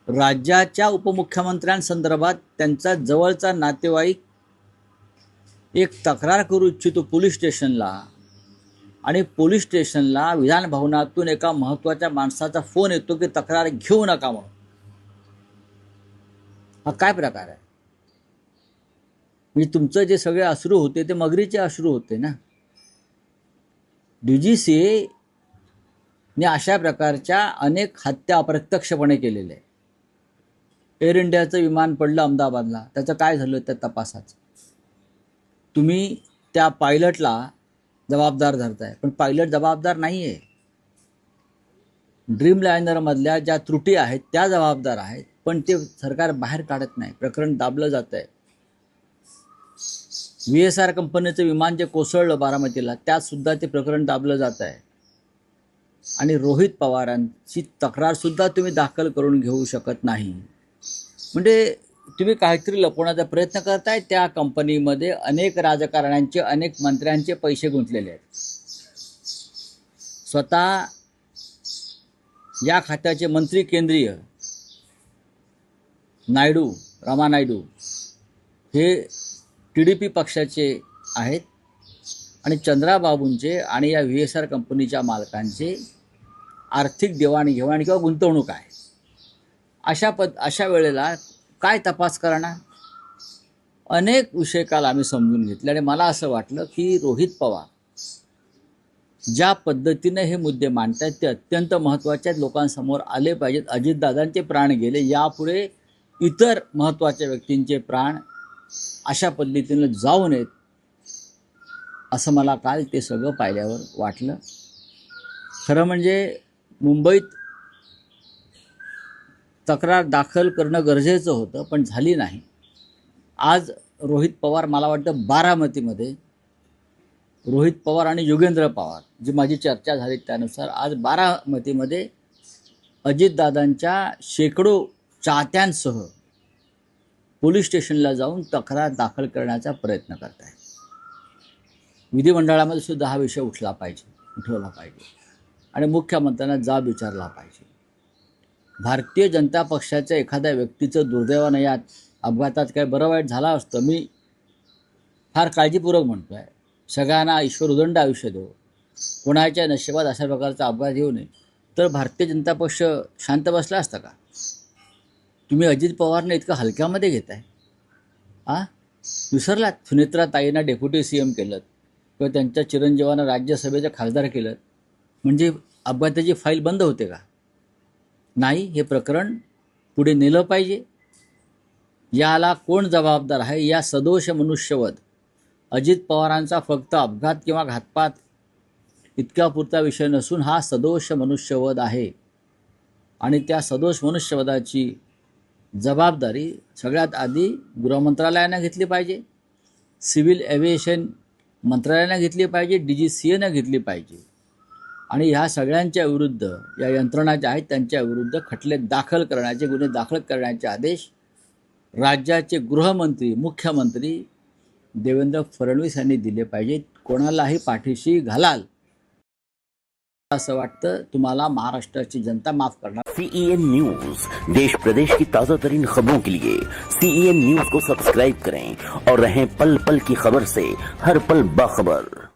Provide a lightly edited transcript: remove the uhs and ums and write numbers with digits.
राज्याच्या उपमुख्यमंत्र्यांसंदर्भात त्यांचा जवळचा नातेवाईक एक तक्रार करू इच्छितो पोलीस स्टेशनला, आणि पोलीस स्टेशनला विधान भवनातून एका महत्त्वाच्या माणसाचा फोन येतो की तक्रार घेऊ नका म्हणून. हा काय प्रकार आहे? म्हणजे तुमचं जे सगळे अश्रू होते ते मगरीचे अश्रू होते ना. DGCA ने अशा प्रकारच्या अनेक हत्या अप्रत्यक्षपणे केलेल्या आहे. एअर इंडियाचं विमान पडलं अहमदाबादला, त्याचं काय झालं त्या तपासाचं? तुम्ही त्या पायलटला जबाबदार धरताय, पण पायलट जबाबदार नाही आहे. ड्रीमलायनरमधल्या ज्या त्रुटी आहेत त्या जबाबदार आहेत, पण ते सरकार बाहेर काढत नाही. प्रकरण दाबलं जात आहे. VSR कंपनीचं विमान जे कोसळलं बारामतीला, त्यात सुद्धा ते प्रकरण दाबलं जात आहे. आणि रोहित पवारांची तक्रारसुद्धा तुम्ही दाखल करून घेऊ शकत नाही. म्हणजे तुम्ही काहीतरी लपवण्याचा प्रयत्न करताय. त्या कंपनीमध्ये अनेक राजकारण्यांचे, अनेक मंत्र्यांचे पैसे गुंतलेले आहेत. स्वतः या खात्याचे मंत्री केंद्रीय नायडू, रामा नायडू हे TDP पक्षाचे आहेत, आणि चंद्राबाबूंचे आणि या VSR कंपनीच्या मालकांचे आर्थिक देवाणघेवाण किंवा गुंतवणूक आहे. अशा वेळेला काय तपास करणार? अनेक विषय काल आम्ही समजून घेतले, आणि मला असं वाटलं की रोहित पवार ज्या पद्धतीने हे मुद्दे मांडतात ते अत्यंत महत्त्वाच्या लोकांसमोर आले पाहिजेत. अजितदादांचे प्राण गेले, यापुढे इतर महत्त्वाच्या व्यक्तींचे प्राण अशा पद्धतीनं जाऊ नयेत, असं मला काल ते सगळं पाहिल्यावर वाटलं. खरं म्हणजे मुंबईत तक्रार दाखल करणं गरजेचं होतं, पण झाली नाही. आज रोहित पवार, मला वाटतं बारामतीमध्ये रोहित पवार आणि योगेंद्र पवार, जी माझी चर्चा झाली त्यानुसार, आज बारामतीमध्ये अजितदादांच्या शेकडो चाहत्यांसह पोलीस स्टेशनला जाऊन तक्रार दाखल करण्याचा प्रयत्न करत आहे. विधिमंडळामध्ये सुद्धा हा विषय उठवला पाहिजे आणि मुख्यमंत्र्यांना जाब विचारला पाहिजे. भारतीय जनता पक्षाच्या एखाद्या व्यक्तीचं दुर्दैवानं या अपघातात काय बरं वाईट झालं असतं, मी फार काळजीपूर्वक म्हणतो आहे. सगळ्यांना ईश्वर उदंड आयुष्य देव, कोणाच्या नशिबात अशा प्रकारचा अपघात येऊ नये. तर भारतीय जनता पक्ष शांत बसला असता का? तुम्ही अजित पवारने इतकं हलक्यामध्ये घेताय. विसरलात? सुनेत्रा ताईंना डेप्युटी CM केलं किंवा त्यांच्या चिरंजीवांना राज्यसभेचे खासदार केलं म्हणजे अपघाताची फाईल बंद होते का? नाही, हे प्रकरण पुढे नेलं पाहिजे. याला कोण जबाबदार आहे? या सदोष मनुष्यवध अजित पवारांचा फक्त अपघात किंवा घातपात इतका पुरता विषय नसून हा सदोष मनुष्यवध आहे, आणि त्या सदोष मनुष्यवधाची जबाबदारी सगळ्यात आधी गृहमंत्रालयानं घेतली पाहिजे, सिव्हिल एव्हिएशन मंत्रालयानं घेतली पाहिजे, DGCAनं घेतली पाहिजे. आणि ह्या सगळ्यांच्या विरुद्ध, या यंत्रणा ज्या आहेत त्यांच्या विरुद्ध खटले दाखल करण्याचे, गुन्हे दाखल करण्याचे आदेश राज्याचे गृहमंत्री, मुख्यमंत्री देवेंद्र फडणवीस यांनी दिले पाहिजेत. कोणालाही पाठीशी घालाल असं वाटतं, तुम्हाला महाराष्ट्राची जनता माफ करणार. CEN न्यूज, देश प्रदेश की ताजा तरीन खबरों के लिए CEN न्यूज को सब्सक्राइब करें और रहें पल पल की खबर से हर पल बाखबर.